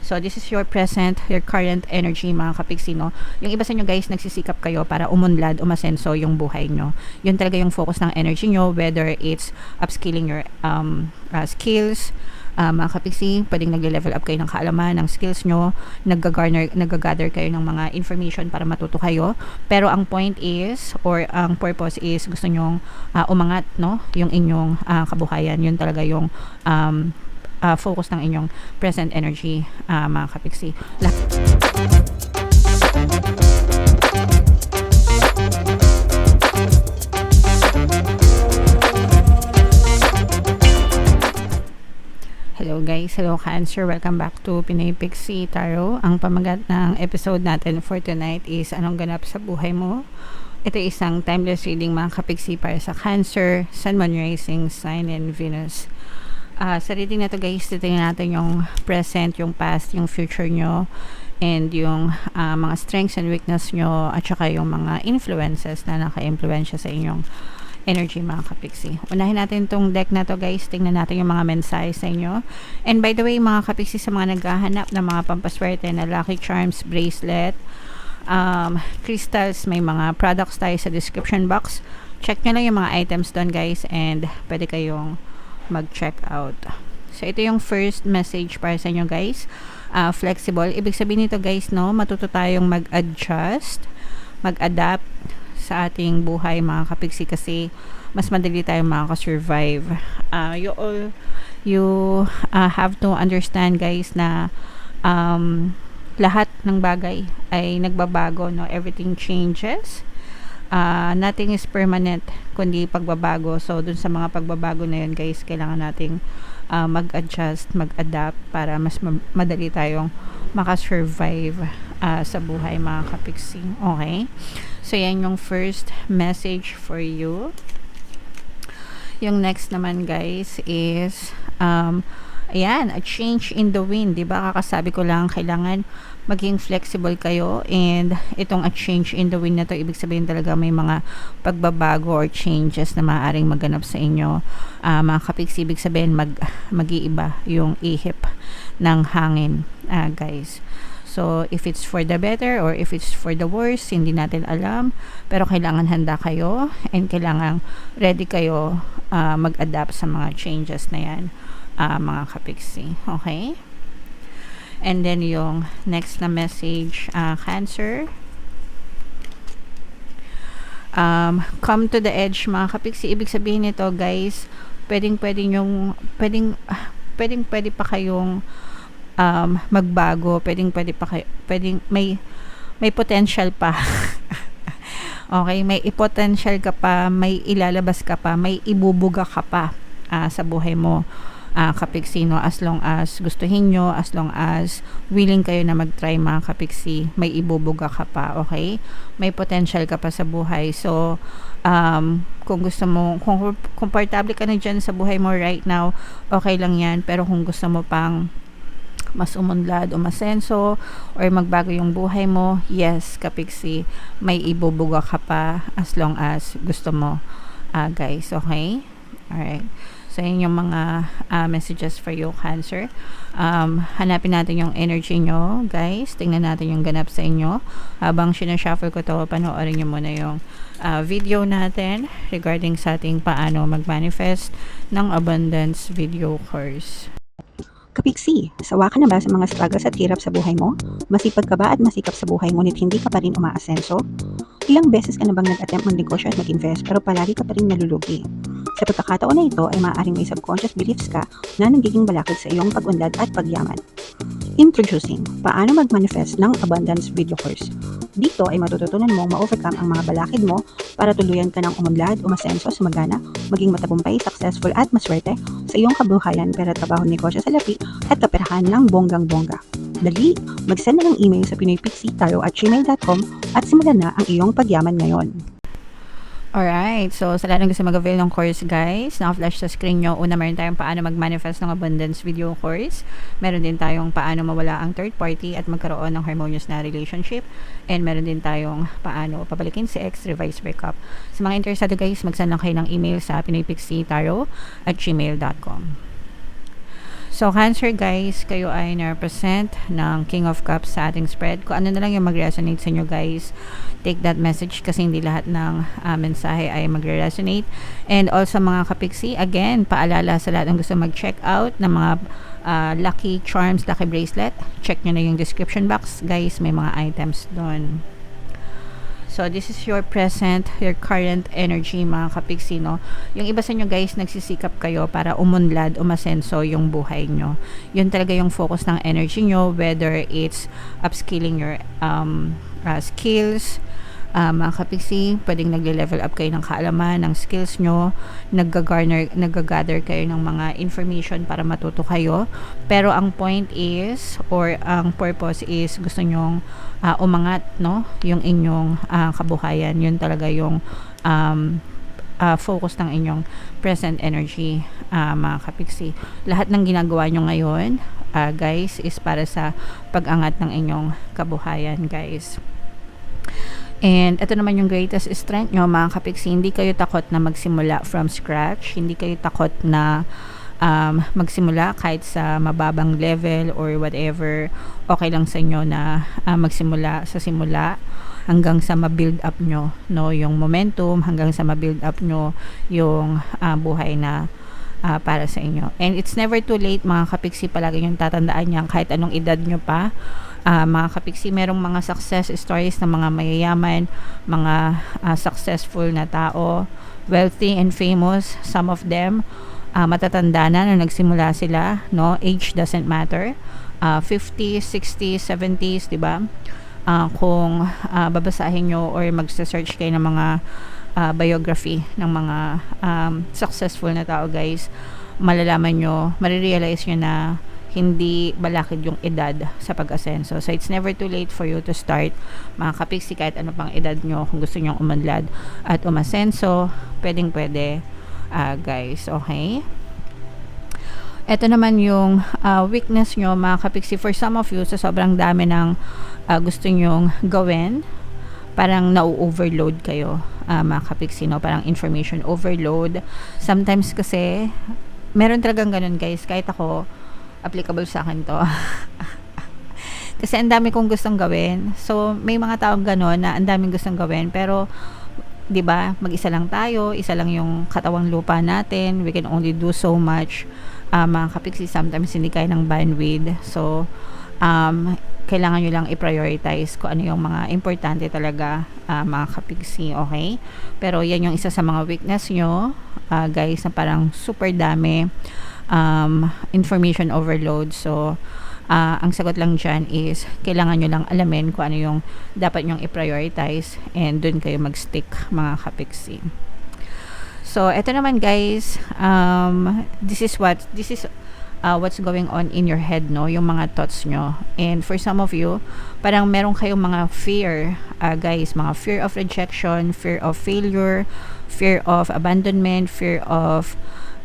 So, this is your present, your current energy, mga kapiksi, no? Yung iba sa inyo, guys, nagsisikap kayo para umunlad, umasenso yung buhay nyo. Yun talaga yung focus ng energy nyo, whether it's upskilling your skills, mga kapiksi, pwedeng nagle-level up kayo ng kaalaman, ng skills nyo, nag-gather kayo ng mga information para matuto kayo. Pero ang point is, or ang purpose is, gusto nyong umangat, no? Yung inyong kabuhayan. Yun talaga yung focus ng inyong present energy, mga kapiksi. Hello guys, hello Cancer, welcome back to Pinoy Pixie Tarot. Ang pamagat ng episode natin for tonight is anong ganap sa buhay mo. Ito isang timeless reading, mga kapiksi, para sa Cancer, Sun, Moon, Rising, Sign, and Venus. Sa reading na to, guys, titingnan natin yung present, yung past, yung future nyo, and yung mga strengths and weakness nyo, at saka yung mga influences na naka-influensya sa inyong energy, mga kapiksi. Unahin natin tong deck na to, guys. Tingnan natin yung mga mensahe sa inyo. And by the way, mga kapiksi, sa mga naghahanap ng mga pampaswerte na lucky charms, bracelet, crystals, may mga products tayo sa description box. Check nyo lang yung mga items doon, guys, and pwede kayong mag-check out. So, ito yung first message para sa inyo, guys. Flexible. Ibig sabihin nito, guys, no, matuto tayong mag-adjust, mag-adapt sa ating buhay, mga kapiksi, kasi mas madali tayong makaka-survive. You have to understand, guys, na lahat ng bagay ay nagbabago, no? Everything changes. Nothing is permanent kundi pagbabago. So dun sa mga pagbabago na yun, guys, kailangan nating mag-adjust, mag-adapt para mas madali tayong makasurvive sa buhay, mga kapiksi. Okay? So yan yung first message for you. Yung next naman, guys, is ayan, a change in the wind. Diba? Kakasabi ko lang, kailangan maging flexible kayo, and itong a change in the wind na to, ibig sabihin talaga may mga pagbabago or changes na maaaring maganap sa inyo, mga kapiksi. Ibig sabihin mag-iiba yung ihip ng hangin, guys. So if it's for the better or if it's for the worse, hindi natin alam, pero kailangan handa kayo and kailangan ready kayo mag-adapt sa mga changes na yan, mga kapiksi. Okay? And then yung next na message, Cancer, come to the edge, mga kapiksi. Ibig sabihin nito, guys, pwedeng pa kayong magbago, pwedeng may potential pa. Okay, may potential ka pa, may ilalabas ka pa, may ibubuga ka pa sa buhay mo, kapiksi, no? As long as gustuhin nyo, as long as willing kayo na mag-try, mga kapiksi, may ibubuga ka pa. Okay, may potential ka pa sa buhay. So kung gusto mo, kung komportable ka na dyan sa buhay mo right now, okay lang yan. Pero kung gusto mo pang mas umunlad, umasenso, or magbago yung buhay mo, yes, kapiksi, may ibubuga ka pa as long as gusto mo, guys. Okay? Alright. So, yun yung mga messages for you, Cancer. Hanapin natin yung energy nyo, guys. Tingnan natin yung ganap sa inyo. Habang sinashuffle ko to, panoorin nyo muna yung video natin regarding sa ating paano mag-manifest ng abundance video course. Kapiksi, sawa ka na ba sa mga struggles at hirap sa buhay mo? Masipag ka ba at masikap sa buhay ngunit hindi ka pa rin umaasenso? Ilang beses ka na bang nag-attempt magnegosyo at mag-invest pero palagi ka pa rin nalulugi? Sa pagkakataon na ito ay maaaring may subconscious beliefs ka na nagiging balakid sa iyong pag-unlad at pagyaman. Introducing, paano mag-manifest ng abundance video course. Dito ay matututunan mong ma-overcome ang mga balakid mo para tuluyan ka ng umunlad, umasenso, sumagana, maging matagumpay, successful at maswerte sa iyong kabuhayan, pera, trabaho, negosyo sa lapi at kaperahan ng bonggang-bongga. Dali, mag-send na ng email sa pinoypixie@gmail.com at simulan na ang iyong pagyaman ngayon. Alright, so sa lahat ng gusto mag-avail ng course, guys, naka-flash sa screen nyo. Una, meron tayong paano mag-manifest ng abundance video course. Meron din tayong paano mawala ang third party at magkaroon ng harmonious na relationship. And meron din tayong paano pabalikin si ex, revise breakup. Sa mga interesado, guys, mag-send lang kayo ng email sa pinoypixie@gmail.com. So, Cancer guys, kayo ay na-represent ng King of Cups sa ating spread. Kung ano na lang yung mag-resonate sa inyo guys, take that message kasi hindi lahat ng mensahe ay magre-resonate. And also mga kapiksi, again, paalala sa lahat ng gusto mag-check out ng mga lucky charms, lucky bracelet. Check nyo na yung description box guys, may mga items doon. So, this is your present, your current energy, mga kapiksi, no? Yung iba sa inyo, guys, nagsisikap kayo para umunlad, umasenso yung buhay nyo. Yun talaga yung focus ng energy nyo, whether it's upskilling your skills, mga kapiksi, pwedeng nagle-level up kayo ng kaalaman, ng skills nyo, nag-gather kayo ng mga information para matuto kayo. Pero ang point is, or ang purpose is, gusto nyong umangat, no? Yung inyong kabuhayan. Yun talaga yung focus ng inyong present energy, mga kapiksi. Lahat ng ginagawa nyo ngayon, guys, is para sa pag-angat ng inyong kabuhayan, guys. And ito naman yung greatest strength nyo, mga kapiksi. Hindi kayo takot na magsimula from scratch. Hindi kayo takot na magsimula kahit sa mababang level or whatever. Okay lang sa inyo na magsimula sa simula hanggang sa ma-build up nyo, no, yung momentum, hanggang sa ma-build up nyo yung buhay na para sa inyo. And it's never too late, mga kapiksi. Palagi yung tatandaan yan kahit anong edad nyo pa. Mga kapiksi, merong mga success stories ng mga mayayaman, mga successful na tao, wealthy and famous, some of them matatanda na nung nagsimula sila, no? Age doesn't matter. 50s, 60s, 70s, diba? Kung babasahin nyo or magsa-search kayo ng mga biography ng mga successful na tao, guys, malalaman nyo, marirealize nyo na hindi balakid yung edad sa pag-asenso. So, it's never too late for you to start, mga kapiksi, kahit ano pang edad nyo. Kung gusto nyo umunlad at umasenso, pwedeng-pwede, guys. Okay? Ito naman yung weakness nyo, mga kapiksi. For some of you, sa sobrang dami ng gusto nyong gawin, parang na-overload kayo, mga kapiksi, no? Parang information overload. Sometimes kasi, meron talagang ganun, guys. Kahit ako, applicable sa akin to. Kasi ang dami kong gustong gawin. So, may mga taong gano'n na ang daming gustong gawin. Pero, di ba, mag-isa lang tayo. Isa lang yung katawang lupa natin. We can only do so much. Mga kapiksi, sometimes hindi kaya ng bandwidth. So, kailangan nyo lang i-prioritize kung ano yung mga importante talaga, mga kapiksi. Okay? Pero, yan yung isa sa mga weakness nyo, guys, na parang super dami. Information overload. So, ang sagot lang dyan is kailangan nyo lang alamin kung ano yung dapat nyong i-prioritize and dun kayo mag-stick, mga kapiksi. So, eto naman, guys, this is what's going on in your head, no? Yung mga thoughts nyo. And for some of you, parang meron kayong mga fear, guys, mga fear of rejection, fear of failure, fear of abandonment, fear of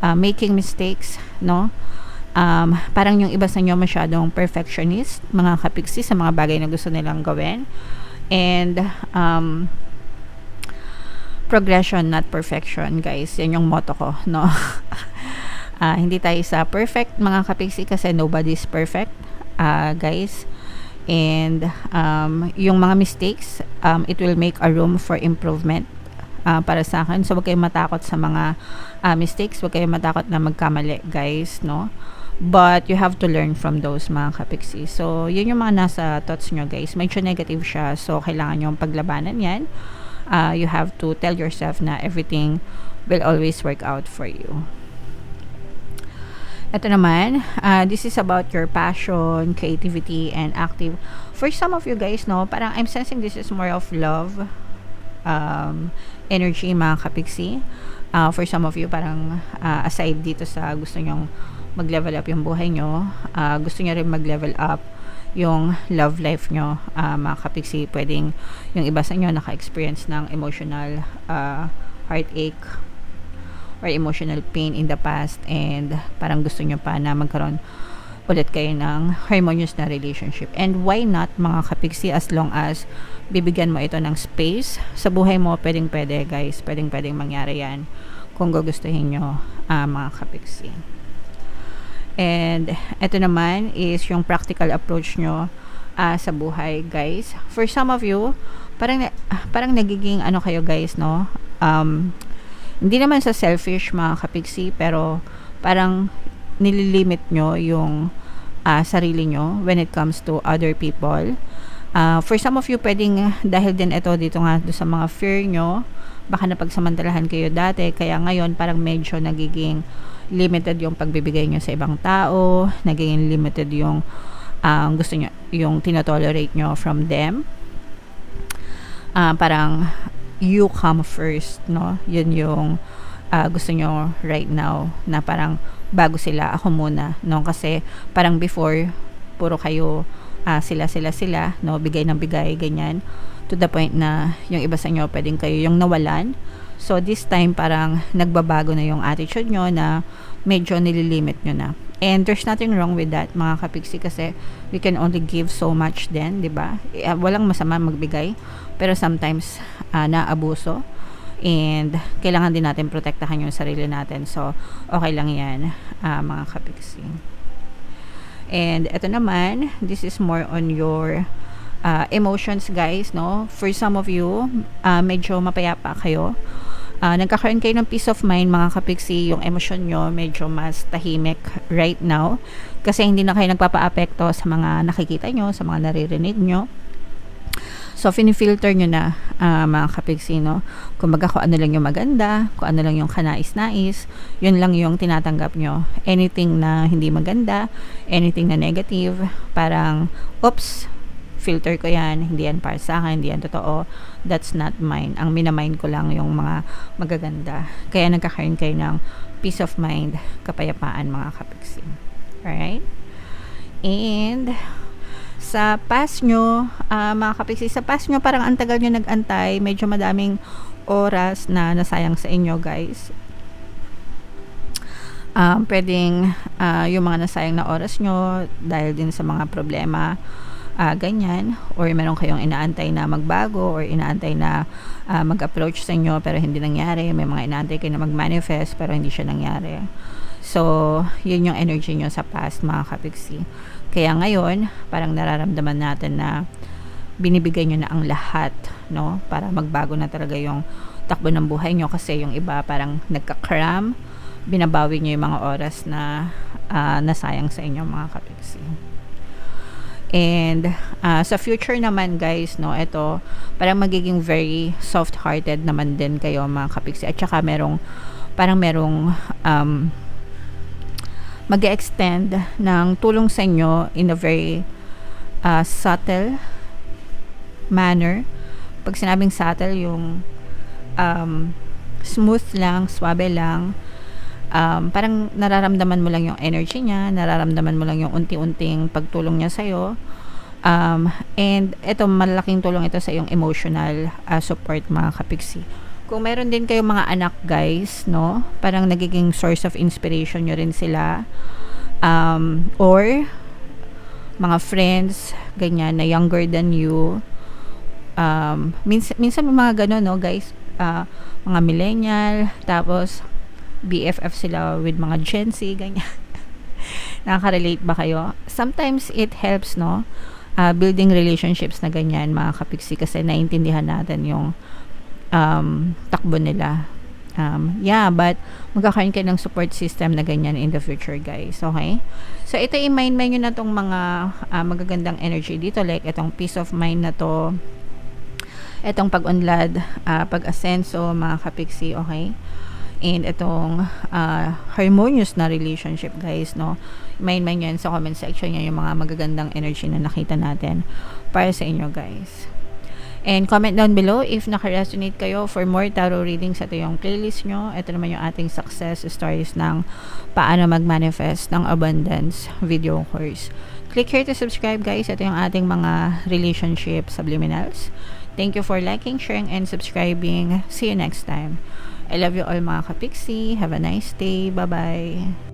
making mistakes, no? Parang yung iba sa inyo masyadong perfectionist, mga kapiksi, sa mga bagay na gusto nilang gawin. And progression, not perfection, guys. Yan yung motto ko, no? Hindi tayo sa perfect, mga kapiksi, kasi nobody's perfect, guys. And yung mga mistakes, it will make a room for improvement, para sa akin. So, wag kayong matakot sa mga mistakes. Wag kayong matakot na magkamali, guys, no? But, you have to learn from those, mga kapiksi. So, yun yung mga nasa thoughts nyo, guys. Medyo negative siya. So, kailangan nyo paglabanan yan. You have to tell yourself na everything will always work out for you. Ito naman, this is about your passion, creativity, and active. For some of you, guys, no, parang I'm sensing this is more of love, energy, mga kapiksi. For some of you, parang aside dito sa gusto nyong mag-level up yung buhay nyo, gusto nyo rin mag-level up yung love life nyo, mga kapiksi. Pwedeng yung iba sa inyo naka-experience ng emotional heartache or emotional pain in the past, and parang gusto nyo pa na magkaroon ulit kayo ng harmonious na relationship. And why not, mga kapiksi, as long as bibigyan mo ito ng space sa buhay mo, pwedeng guys, pwedeng mangyari yan kung gugustuhin nyo, mga kapiksi. And ito naman is yung practical approach nyo sa buhay, guys. For some of you, parang nagiging ano kayo, guys, no? Hindi naman sa selfish, mga kapigsi, pero parang nililimit nyo yung sarili nyo when it comes to other people. For some of you, pwedeng dahil din ito dito nga sa mga fear nyo, baka napagsamantalahan kayo dati, kaya ngayon parang medyo nagiging limited yung pagbibigay nyo sa ibang tao, nagiging limited yung gusto nyo, yung tinotolerate nyo from them. Parang you come first, no? Yun yung gusto nyo right now, na parang bago sila, ako muna, no? Kasi parang before, puro kayo sila, no? Bigay ng bigay, ganyan, to the point na yung iba sa inyo pwedeng kayo yung nawalan. So this time parang nagbabago na yung attitude nyo, na medyo nililimit nyo na. And there's nothing wrong with that, mga kapigsi, kasi we can only give so much din, di ba? Walang masama magbigay, pero sometimes naabuso, and kailangan din natin protektahan yung sarili natin. So okay lang yan, mga kapigsi. And ito naman, this is more on your emotions, guys, no? For some of you, medyo mapayapa kayo, nagkakaroon kayo ng peace of mind, mga kapigsi. Yung emosyon nyo medyo mas tahimik right now, kasi hindi na kayo nagpapa-apekto sa mga nakikita nyo, sa mga naririnig nyo. So finifilter nyo na, mga kapigsi, no? Kumbaga, kung ano lang yung maganda, kung ano lang yung kanais-nais, yun lang yung tinatanggap nyo. Anything na hindi maganda, anything na negative, parang oops, filter ko yan, hindi yan para sa akin, hindi yan totoo, that's not mine. Ang minamind ko lang yung mga magaganda. Kaya nagkakaroon kayo ng peace of mind, kapayapaan, mga kapigsi. Alright? And sa past nyo, mga kapigsi, sa past nyo, parang ang tagal nyo nag-antay, medyo madaming oras na nasayang sa inyo, guys. Pwedeng yung mga nasayang na oras nyo dahil din sa mga problema, ganyan, or meron kayong inaantay na magbago, or inaantay na mag-approach sa inyo pero hindi nangyari. May mga inaantay kayo na mag-manifest pero hindi siya nangyari. So yun yung energy nyo sa past, mga kapigsi. Kaya ngayon parang nararamdaman natin na binibigay nyo na ang lahat, no? Para magbago na talaga yung takbo ng buhay nyo, kasi yung iba parang nagka-cram, binabawi nyo yung mga oras na nasayang sa inyo, mga kapigsi. And sa future naman, guys, no, ito parang magiging very soft-hearted naman din kayo, mga kapigsi. At saka merong mag-extend ng tulong sa inyo in a very subtle manner. Pag sinabing subtle, yung smooth lang, swabe lang, parang nararamdaman mo lang yung energy niya, nararamdaman mo lang yung unti-unting pagtulong niya sa'yo. And ito, malaking tulong ito sa yung emotional support, mga kapigsi. Kung meron din kayong mga anak, guys, no, parang nagiging source of inspiration nyo rin sila. Or mga friends, ganyan, na younger than you. Minsan may mga gano'n, no, guys, mga millennial, tapos BFF sila with mga Gen Z, ganyan. Nakaka-relate ba kayo? Sometimes it helps, no, building relationships na ganyan, mga kapigsi, kasi naiintindihan natin yung takbo nila. But magkakaroon kayo ng support system na ganyan in the future, guys. Okay? So ito, i-mind nyo na tong mga magagandang energy dito, like itong peace of mind na to, itong pag-unlad, pag-asenso, mga kapigsi. Okay? And itong harmonious na relationship, guys, no? Mind nyo yan sa comment section nyo yung mga magagandang energy na nakita natin para sa inyo, guys. And comment down below if naka-resonate kayo for more tarot readings. Ito yung playlist nyo. Ito naman yung ating success stories ng paano mag-manifest ng abundance video course. Click here to subscribe, guys. Ito yung ating mga relationship subliminals. Thank you for liking, sharing, and subscribing. See you next time. I love you all, mga kapigsi. Have a nice day. Bye-bye.